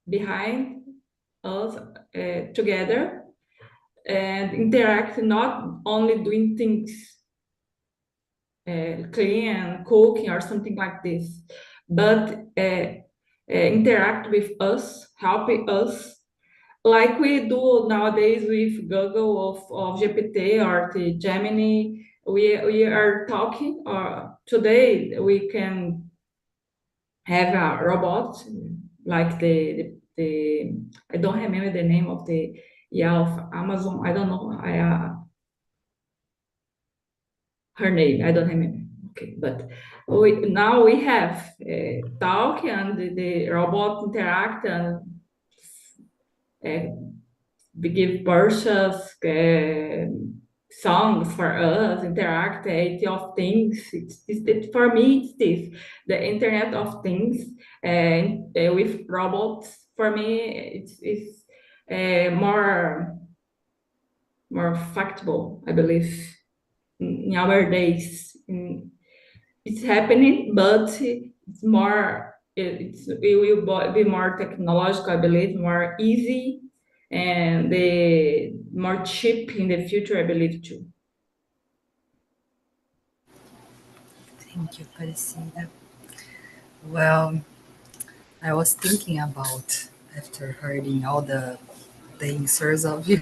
behind us together and interact, not only doing things clean, cooking, or something like this, but interact with us, helping us, like we do nowadays with Google of GPT or the Gemini. We are talking, or today we can have a robot like the I don't remember the name of the yeah of Amazon. I don't know. Her name. I don't remember. Okay, but now we have talk and the robot interact and uh, we give purchase songs for us, interact, of things. For me, it's this the Internet of Things with robots. For me, it's more factable, I believe, in our days. It's happening, but it's more. It will be more technological, I believe, more easy, and the more cheap in the future, I believe too. Thank you, Parecida. Well, I was thinking about after hearing all the answers of you,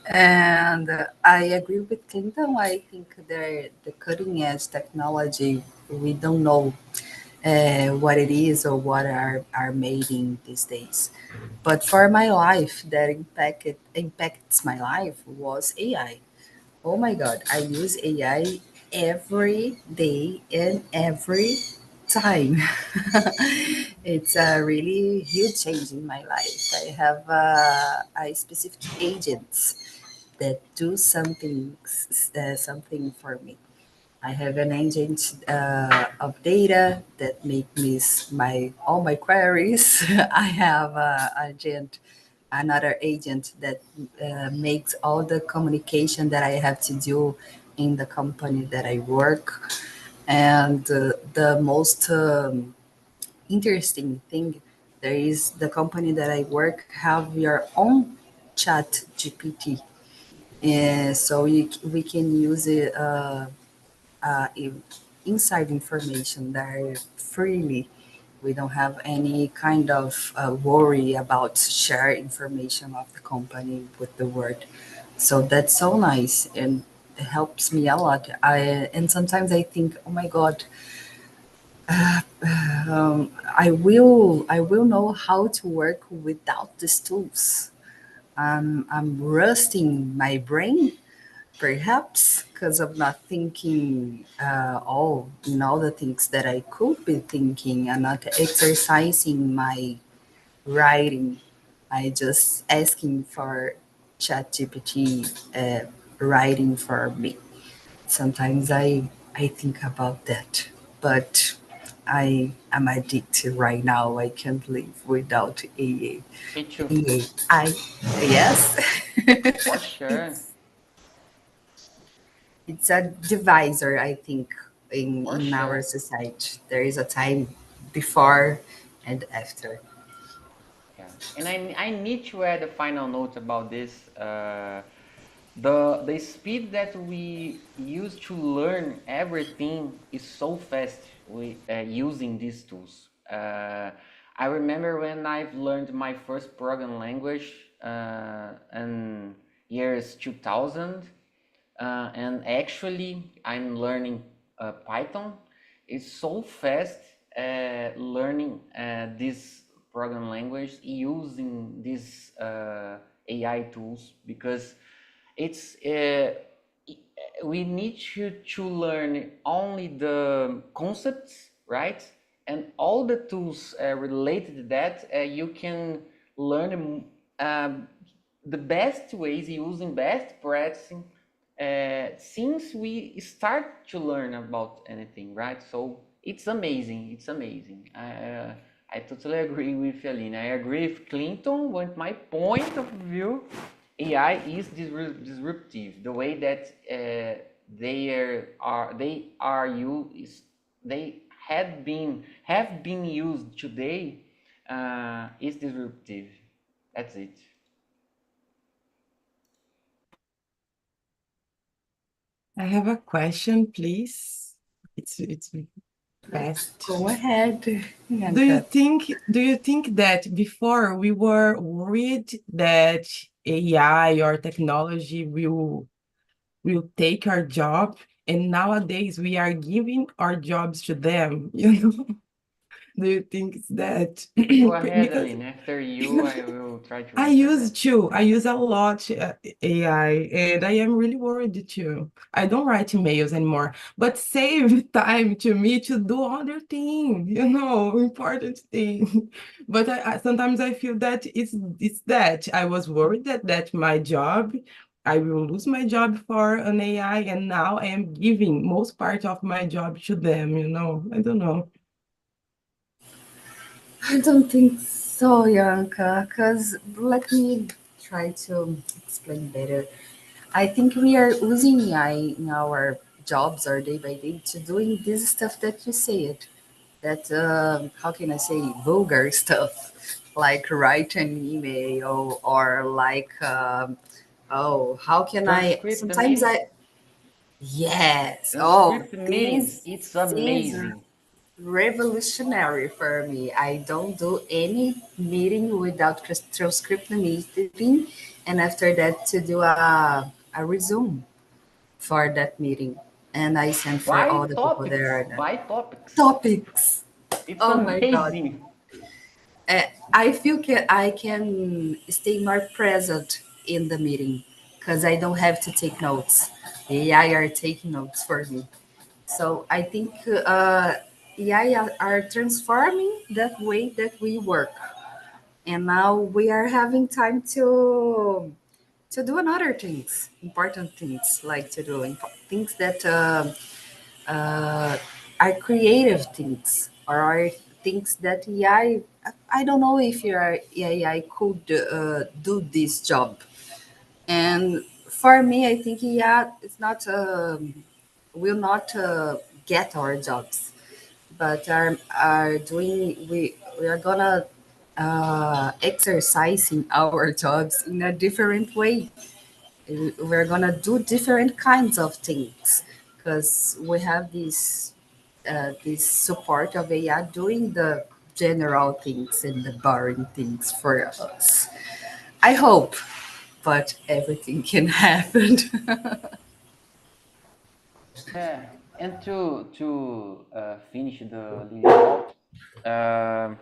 and I agree with Clinton. I think the cutting edge technology we don't know what it is or what are made in these days. But for my life, that impacts my life was AI. Oh my God, I use AI every day and every time. It's a really huge change in my life. I have a specific agents that do something for me. I have an agent of data that make me my all my queries. I have another agent that makes all the communication that I have to do in the company that I work. And the most interesting thing there is the company that I work have your own chat GPT. So we can use it. Inside information there freely. We don't have any kind of worry about share information of the company with the world. So that's so nice and it helps me a lot. And sometimes I think, oh my God, I will know how to work without these tools. I'm rusting my brain perhaps because of not thinking all in all the things that I could be thinking and not exercising my writing. I just asking for ChatGPT writing for me. Sometimes I think about that, but I am addicted right now. I can't live without AA. Me too, AI. Yes. for sure, It's a divisor, I think, for in our sure. society. There is a time before and after. Yeah, and I need to add a final note about this. The speed that we use to learn everything is so fast. We using these tools. I remember when I've learned my first program language in years 2000, and actually I'm learning Python. It's so fast learning this program language using these AI tools because it's we need to learn only the concepts, right? And all the tools related to that, you can learn the best ways using best practicing since we start to learn about anything, right? So it's amazing. It's amazing. I totally agree with Aline. I agree with Clinton. With my point of view, AI is disruptive. The way that they are used, they have been used today is disruptive. That's it. I have a question, please. It's fast. Go ahead, Do you Bianca. think that before we were worried that AI or technology will take our job, and nowadays we are giving our jobs to them, Do you think it's that? Go ahead, Because Aline. After you, I will try to I answer use that. too. I use a lot AI, and I am really worried too. I don't write emails anymore, but save time to me to do other things, important thing. But I sometimes I feel that it's that I was worried that my job, I will lose my job for an AI, and now I am giving most part of my job to them, I don't know. I don't think so, Bianca, because let me try to explain better. I think we are using AI in our jobs or day by day to doing this stuff that you said. That how can I say vulgar stuff, like write an email or like oh how can I Transcript the sometimes meeting. I yes oh Transcript meetings. this It's is amazing. revolutionary for me. I don't do any meeting without transcript the meeting, and after that to do a resume for that meeting, and I send for Why all the people topics? there. Why topics? Topics. It's Oh my God. amazing. I feel I can stay more present in the meeting because I don't have to take notes. The AI are taking notes for me. So I think AI are transforming that way that we work. And now we are having time to do another things, important things, like to do things that uh, are creative things or are things that I don't know if your AI could do this job. And for me, I think AI it's not will not get our jobs, but are doing we are gonna exercising our jobs in a different way. We're gonna do different kinds of things because we have this support of AI doing the general things and the boring things for us. I hope, but everything can happen. Yeah, and to finish the Lily thought, um,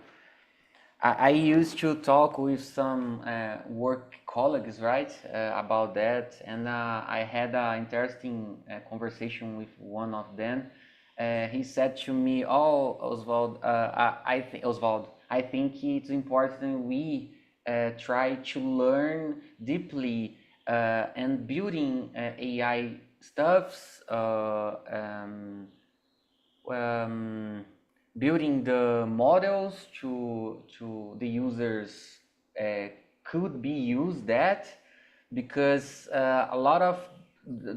I used to talk with some work colleagues, right, about that, and I had an interesting conversation with one of them. He said to me, "Oh, Oswald, Oswald, I think it's important we try to learn deeply and building AI stuffs." Um, Building the models to the users uh, could be used that because a lot of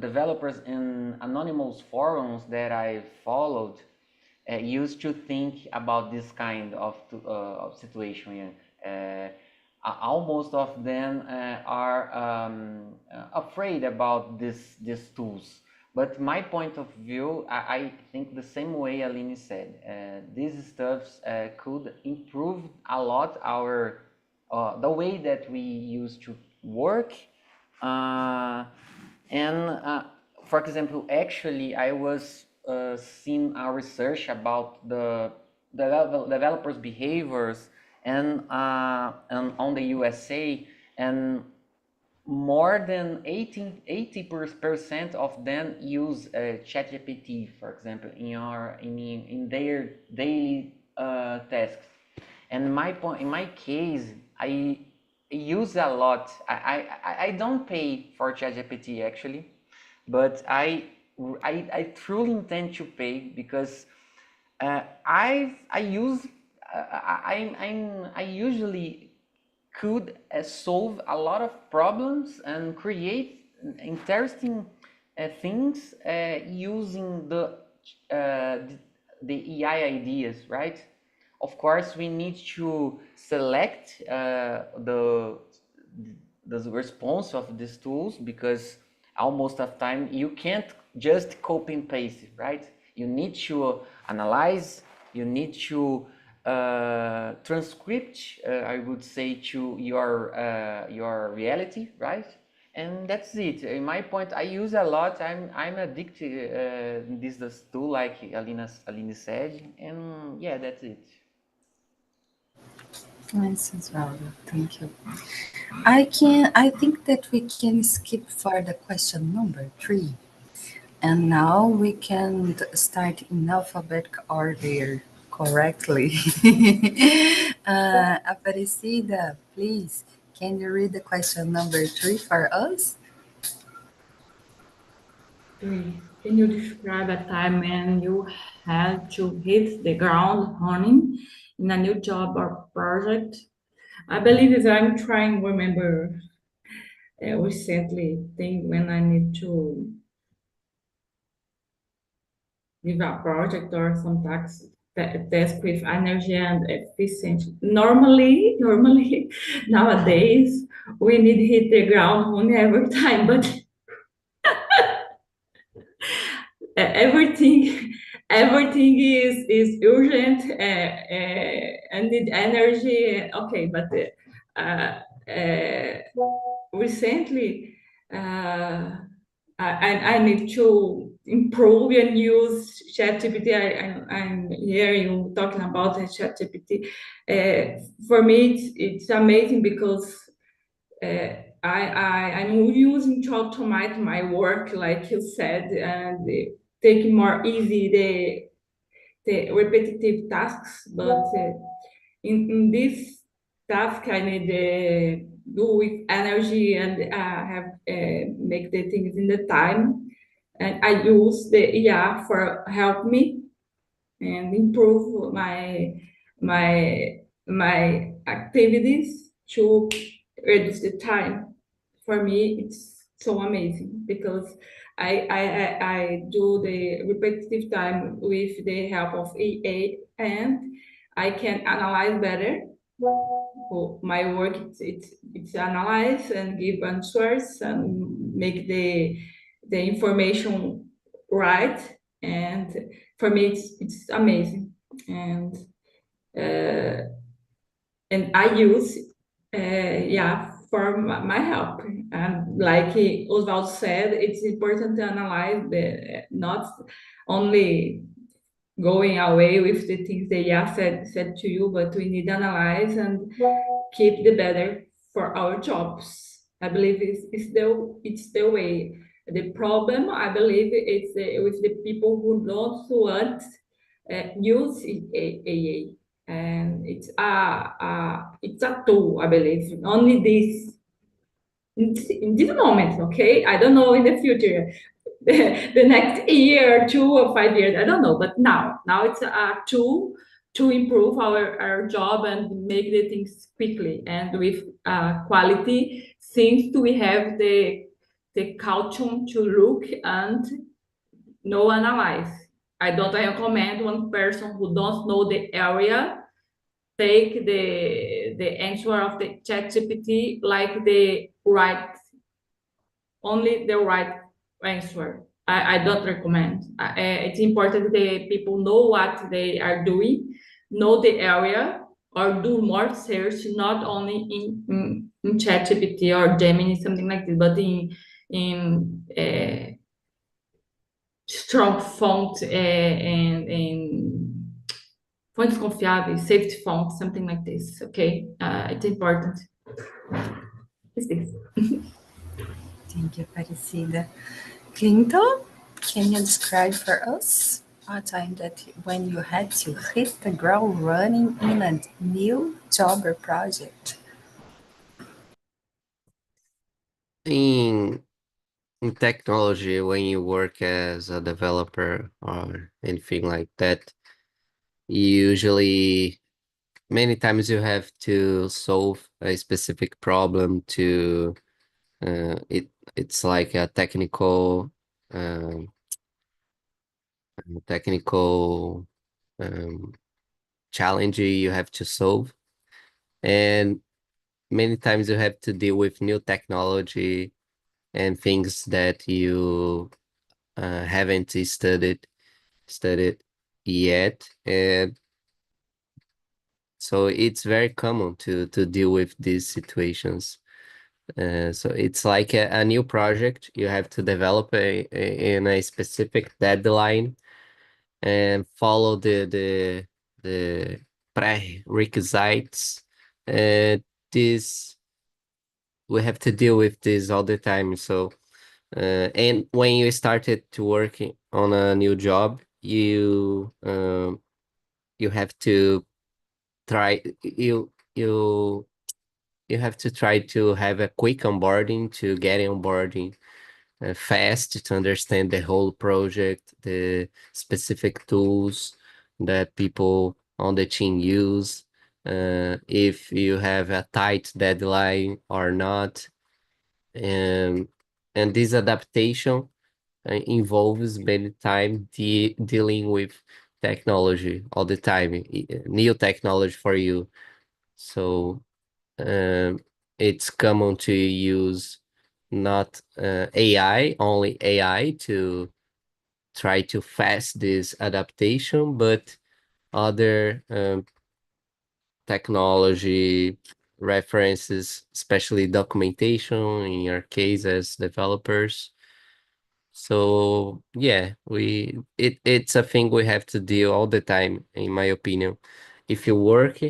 developers in anonymous forums that I followed used to think about this kind of situation. Almost of them are afraid about these tools. But my point of view, I think the same way Aline said. These stuffs could improve a lot our the way that we used to work. Uh, and for example, actually, I was seeing a research about the developers' behaviors and on the USA, and more than 80% of them use ChatGPT, for example, in their daily tasks. And in my case, I use a lot. I don't pay for ChatGPT actually, but I truly intend to pay because I use I usually could solve a lot of problems and create interesting things using uh, the AI ideas, right? of course, we need to select the response of these tools, because almost of time you can't just copy and paste, right? You need to analyze, you need to transcript, I would say, to your reality, right? And that's it. In my point, I use a lot. I'm addicted this tool, like Aline said, and yeah, that's it. Nice as well. Thank you. I think that we can skip for the question number 3. And now we can start in alphabetical order correctly. Aparecida, please, can you read the question number 3 for us? 3. Can you describe a time when you had to hit the ground running in a new job or project? I believe that I'm trying to remember recently thing when I need to give a project or some task with energy and efficiency. Normally nowadays we need to hit the ground running every time, but everything everything is urgent and need energy. Okay, but recently uh, I need to improve and use ChatGPT. I'm hearing you talking about the ChatGPT. For me, it's amazing because I'm using to automate my work, like you said, and take more easy the repetitive tasks. But in this task, I need do with energy and have make the things in the time. And I use the IA for help me and improve my activities to reduce the time. For me, it's so amazing because I do the repetitive time with the help of EA, and I can analyze better. So my work it's analyze and give answers and make the information right. And for me it's amazing. And uh, I use yeah for my help. And like Oswald said, it's important to analyze the not only going away with the things they yeah said to you, but we need to analyze and keep the better for our jobs. I believe it's the way. The problem, I believe, is with the people who don't want use AA, and it's a tool. I believe only this in this moment. Okay, I don't know in the future. The next year, 2 or 5 years, I don't know. But now it's a tool to improve our job and make the things quickly and with quality. Since we have the culture to look and know analyze. I don't recommend one person who don't know the area take the answer of the ChatGPT like the right only the right answer. I don't recommend. It's important that people know what they are doing, know the area, or do more search, not only in ChatGPT or Gemini, something like this, but in strong font and in fontes confiáveis, safety font, something like this. Okay, it's important. It's this. Thank you, Aparecida. Clinton, can you describe for us a time that when you had to hit the ground running in a new job or project? In in technology, when you work as a developer or anything like that, usually many times you have to solve a specific problem to it's like a um, technical um, challenge you have to solve. And many times you have to deal with new technology and things that you haven't studied yet. And so it's very common to deal with these situations. So it's like a new project you have to develop in a specific deadline and follow the prerequisites. Uh, this we have to deal with this all the time. So and when you started to work on a new job, you have to try you have to try to have a quick onboarding to get onboarding fast to understand the whole project, the specific tools that people on the team use, if you have a tight deadline or not. And this adaptation involves many time dealing with technology all the time, new technology for you. So um, it's common to use not AI, only AI to try to fast this adaptation, but other technology references, especially documentation in your case as developers. So yeah, it's a thing we have to deal all the time, in my opinion. If you work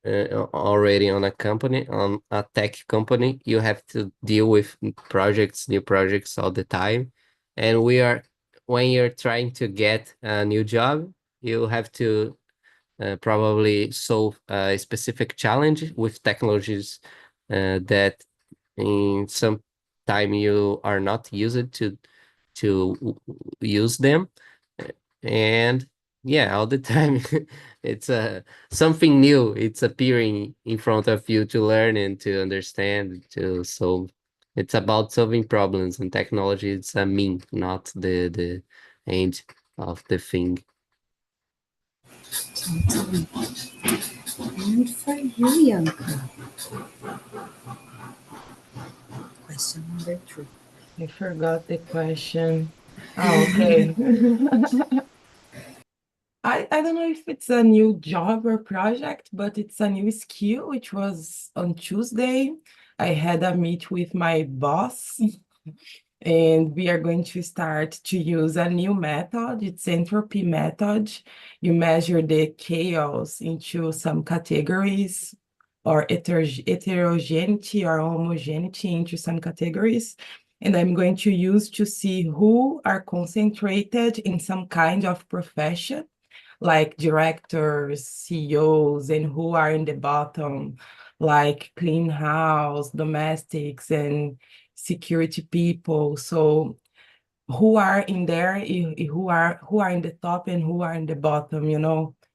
already on a company, on a tech company, you have to deal with new projects all the time. And when you're trying to get a new job, you have to probably solve a specific challenge with technologies that in some time you are not used use them. And yeah, all the time it's something new, it's appearing in front of you to learn and to understand, to solve. It's about solving problems, and technology is a mean, not the end of the thing. Totally. And for you, Bianca, question number 3. I forgot the question. Oh, okay. I don't know if it's a new job or project, but it's a new skill, which was on Tuesday. I had a meet with my boss, and we are going to start to use a new method. It's entropy method. You measure the chaos into some categories, or heterogeneity or homogeneity into some categories. And I'm going to use to see who are concentrated in some kind of profession, like directors, CEOs, and who are in the bottom, like clean house, domestics, and security people. So who are in there, who are in the top and who are in the bottom,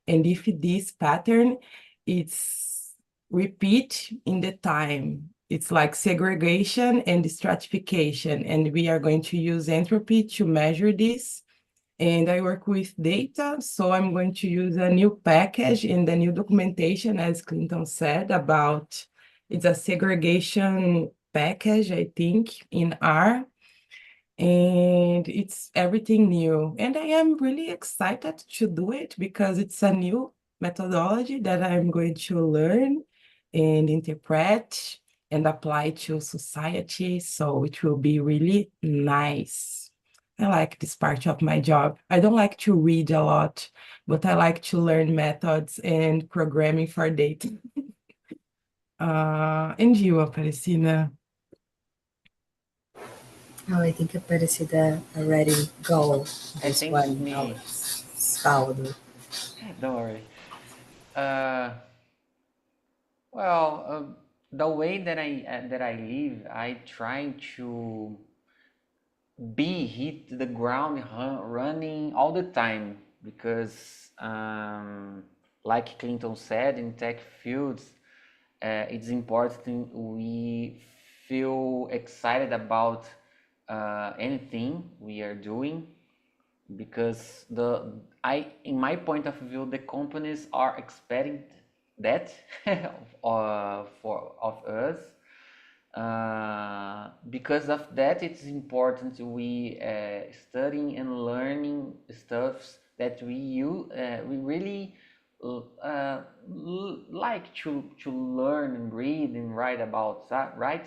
And if this pattern, it's repeat in the time. It's like segregation and stratification, and we are going to use entropy to measure this. And I work with data, so I'm going to use a new package in the new documentation, as Clinton said, about it's a segregation package, I think, in R, and it's everything new. And I am really excited to do it because it's a new methodology that I'm going to learn and interpret and apply to society. So it will be really nice. I like this part of my job. I don't like to read a lot, but I like to learn methods and programming for data. And you, Aparecida? Oh, I think Aparecida already go I this think it's one, me. Saldo. Don't worry. Uh, well, the way that I live, I try to be hit the ground running all the time because, like Clinton said, in tech fields, it's important we feel excited about anything we are doing, because in my point of view, the companies are expecting that of us. Because of that, it's important we studying and learning stuffs that we really like to learn and read and write about that, right?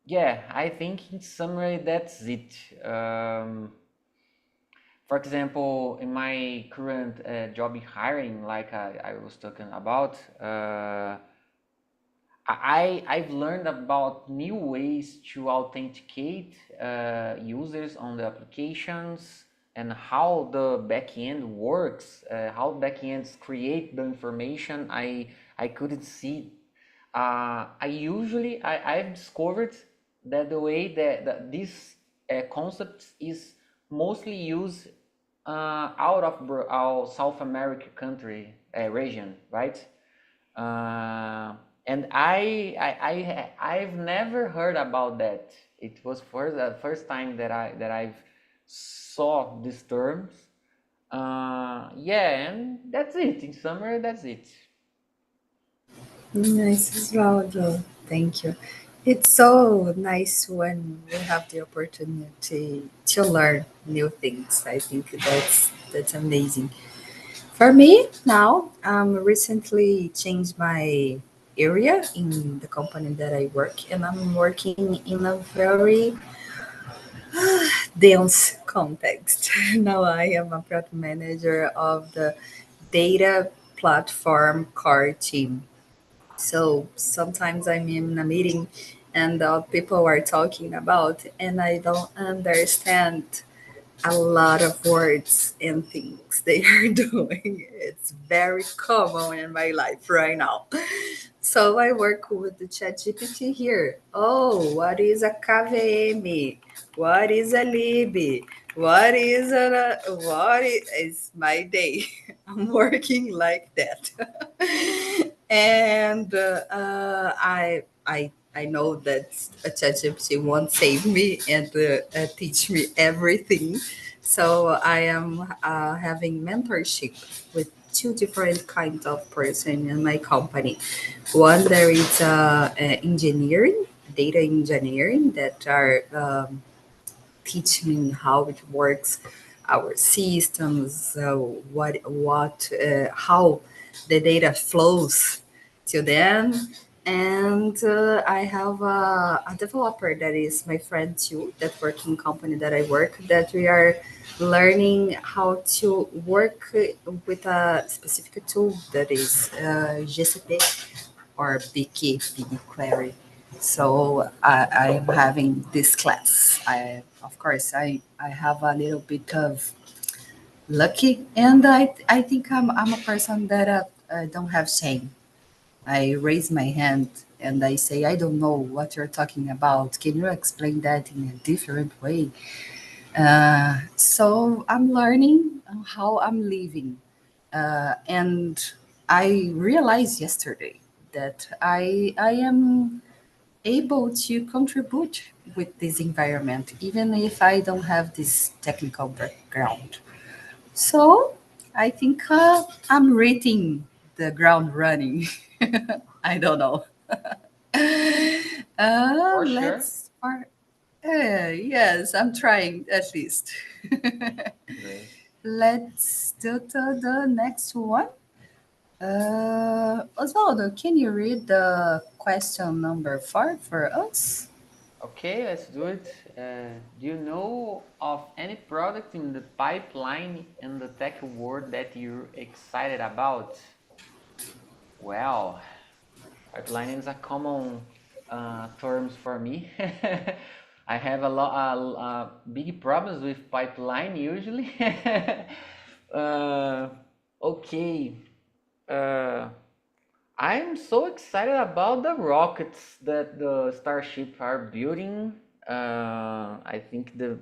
Yeah, I think in summary that's it. For example, in my current job in hiring, like I was talking about, I've learned about new ways to authenticate users on the applications and how the backend works, how backends create the information. I couldn't see. I've discovered that the way that this concept is mostly used out of our South America country region, right? And I've never heard about that. It was for the first time that I've saw these terms. Yeah, and that's it. In summary, that's it. Nice as well, Joe. Thank you. It's so nice when we have the opportunity to learn new things. I think that's amazing. For me, now recently changed my area in the company that I work, and I'm working in a very dense context. Now I am a product manager of the data platform core team. So sometimes I'm in a meeting and people are talking about, and I don't understand a lot of words and things they are doing. It's very common in my life right now. So I work with the ChatGPT here. Oh, what is a KVM? What is a lib? What is my day? I'm working like that. And I know that a ChatGPT won't save me and teach me everything. So I am having mentorship with two different kinds of person in my company. One, there is engineering, data engineering, that are teach me how it works, our systems, how the data flows to them. And I have a developer that is my friend too, that working company that I work, that we are learning how to work with a specific tool that is GCP or BigQuery. So I am having this class. Of course, I have a little bit of lucky, and I think I'm a person that don't have shame. I raise my hand and I say, I don't know what you're talking about. Can you explain that in a different way? So I'm learning how I'm living. And I realized yesterday that I am able to contribute with this environment, even if I don't have this technical background. So I think I'm rating the ground running. I don't know. For sure. Let's start. Yes, I'm trying at least. Great. Let's do the next one. Osvaldo, can you read the question number 4 for us? Okay, let's do it. Do you know of any product in the pipeline in the tech world that you're excited about? Well, pipeline is a common terms for me. I have a lot big problems with pipeline usually. uh, okay. Uh, I'm so excited about the rockets that the Starship are building. I think the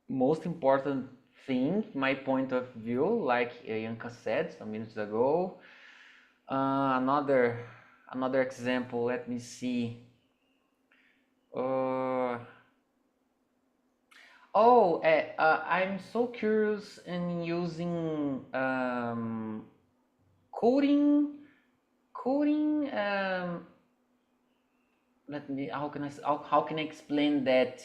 most important thing, my point of view, like Yanka said some minutes ago. Another example. Let me see. Uh, Oh, I'm so curious in using coding, coding. Let me how can I explain that?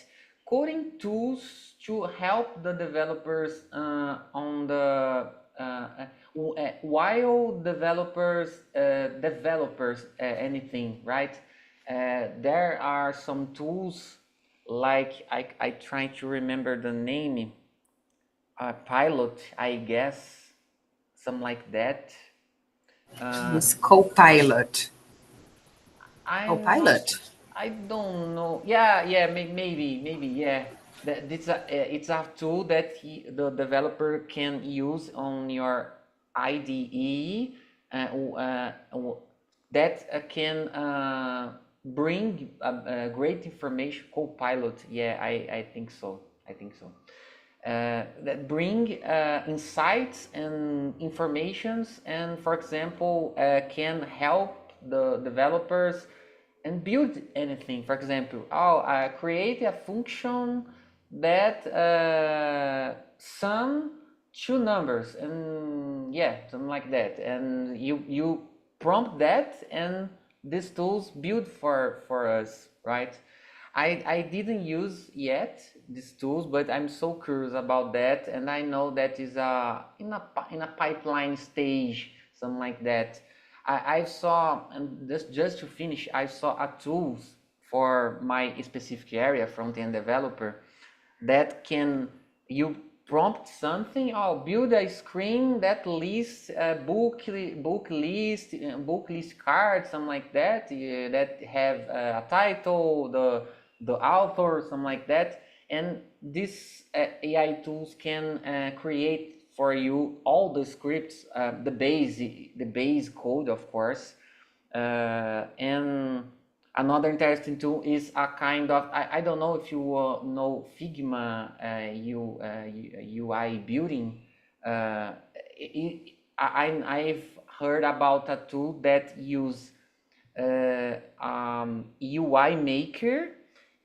Coding tools to help the developers on the while developers anything, right? There are some tools like I try to remember the name, pilot, I guess, something like that. Uh, It's Copilot. I'm not. Copilot. I don't know. Yeah, yeah, maybe, yeah. That it's a tool that the developer can use on your IDE, that can bring great information. Copilot. Yeah, I think so. I think so. That bring insights and informations, and for example can help the developers and build anything. For example, create a function that sum two numbers, and yeah, something like that, and you prompt that, and these tools build for us, right? I didn't use yet these tools, but I'm so curious about that, and I know that is in a pipeline stage, something like that. I saw, and just to finish, I saw a tools for my specific area, front end developer, that can you prompt something or build a screen that lists book list cards, something like that, that have a title, the author, something like that, and these AI tools can create for you all the scripts, the base code, of course, and another interesting tool is a kind of, I don't know if you know Figma UI building. I've heard about a tool that use UI maker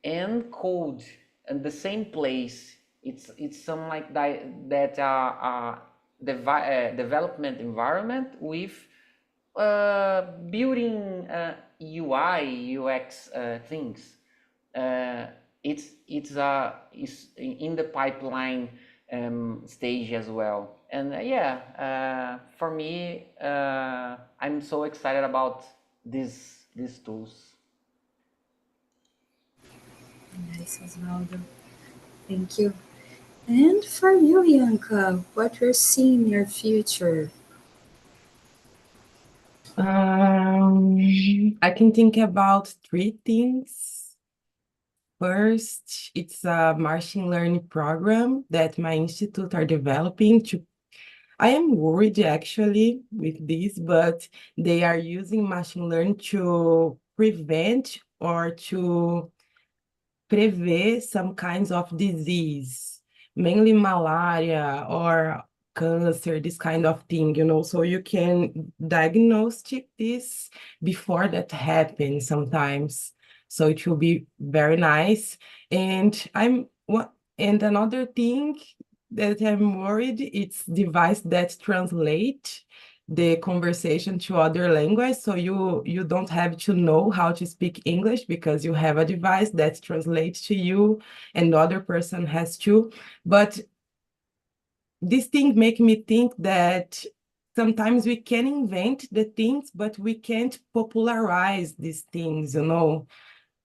and code in the same place. It's some like that development environment with building UI UX things. Uh, it's in the pipeline stage as well. And for me, I'm so excited about these tools. Nice, Osvaldo. Thank you. And for you, Bianca, what you're seeing in your future? I can think about three things. First, it's a machine learning program that my institute are developing to. I am worried actually with this, but they are using machine learning to prevent or to prever some kinds of disease, mainly malaria or cancer, this kind of thing, so you can diagnostic this before that happens sometimes. So it will be very nice. And another thing that I'm worried, it's device that translate the conversation to other language, so you don't have to know how to speak English because you have a device that translates to you and the other person has to. But this thing make me think that sometimes we can invent the things, but we can't popularize these things.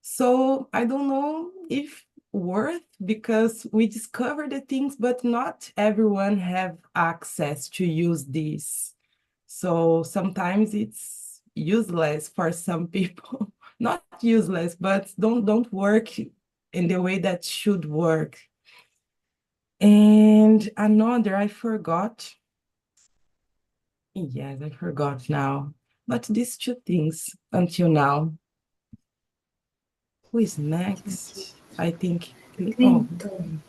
So I don't know if worth, because we discover the things, but not everyone have access to use this. So sometimes it's useless for some people. Not useless, but don't work in the way that should work. And another, I forgot. Yes, I forgot now. But these two things until now. Who is next? I think. Oh, Clinton.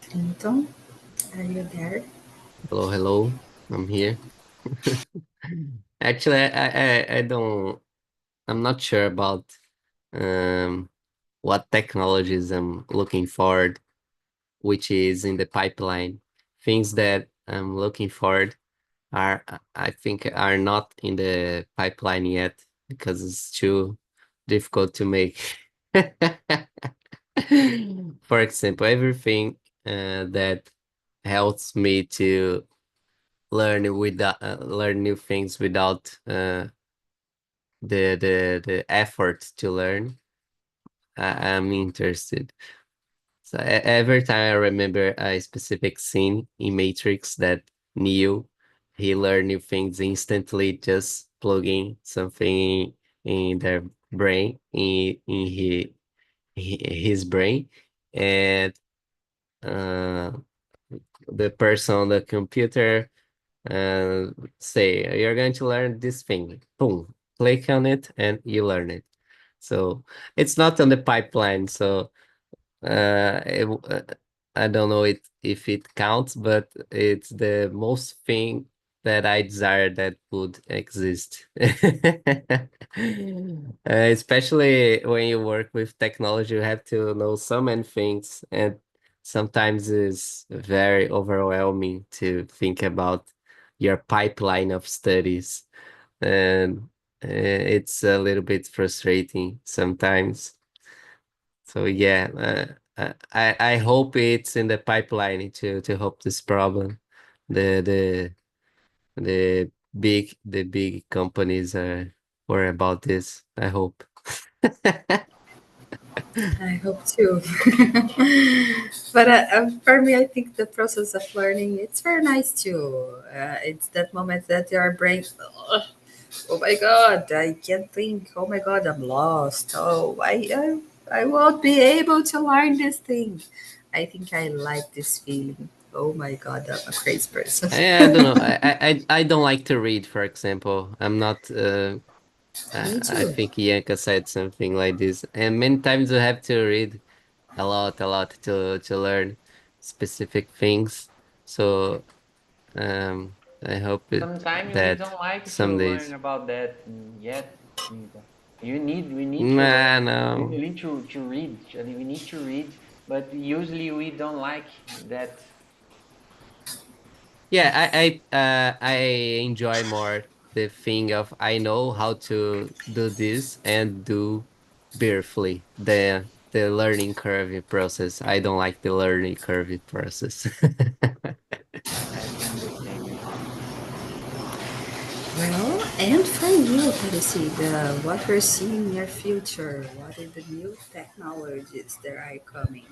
Clinton, are you there? Hello, hello. I'm here. Actually, I don't. I'm not sure about um what technologies I'm looking forward, which is in the pipeline. Things that I'm looking forward are, I think, are not in the pipeline yet because it's too difficult to make. For example, everything that helps me to learn new things without the effort to learn. I'm interested. So every time I remember a specific scene in Matrix that Neo, he learned new things instantly, just plugging something in their brain, his brain, and uh, the person on the computer say you're going to learn this thing. Boom, click on it, and you learn it. So it's not on the pipeline. So I don't know if it counts, but it's the most thing that I desire that would exist. Especially when you work with technology, you have to know so many things, and sometimes it's very overwhelming to think about your pipeline of studies, and it's a little bit frustrating sometimes. So yeah, I hope it's in the pipeline to help this problem. The the the big companies are worried about this. I hope. I hope too. But for me, I think the process of learning it's very nice too. It's that moment that your brain, oh my god, I can't think. Oh my god, I'm lost. Oh, I won't be able to learn this thing. I think I like this feeling. Oh my god, I'm a crazy person. I don't know. I don't like to read, for example. I'm not. Me I too. think Yanka said something like this, and many times you have to read a lot to learn specific things. So I hope Sometimes we that don't like to some learn days. about that yet. Nita. We need to Nah, learn. We no. need to read. We need to read, but usually we don't like that. Yeah, I enjoy more the thing of I know how to do this and do briefly the learning curve process. I don't like the learning curve process. I think the same with you. Well, and for you, Teresita, what we're seeing in your future, what are the new technologies that are coming?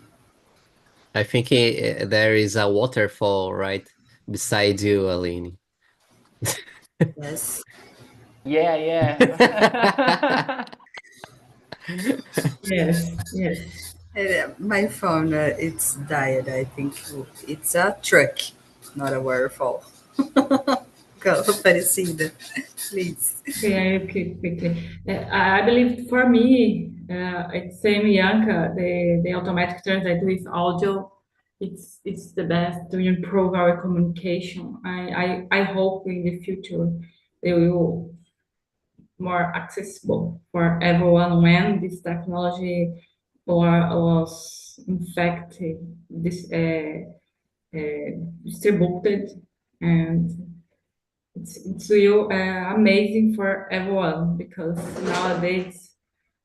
I think there is a waterfall right beside you, Aline. Yes. Yeah, yeah. Yes, yes. My phone, it's died. I think it's a truck, not a waterfall. Go, Aparecida, please. Okay, okay, quickly. I believe for me, it's same Yanka, the automatic translate with audio, it's the best to improve our communication. I hope in the future they will more accessible for everyone when this technology was in fact this distributed, and it's real amazing for everyone because nowadays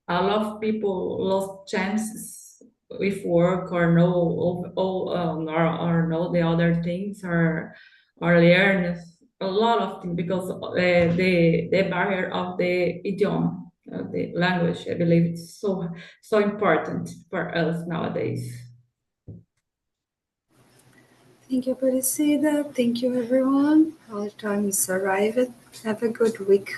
a lot of people lost chances with work or or know the other things or learn a lot of things because the barrier of the idiom, the language, I believe it's so important for us nowadays. Thank you, Aparecida. Thank you, everyone. Our time is arrived. Have a good week.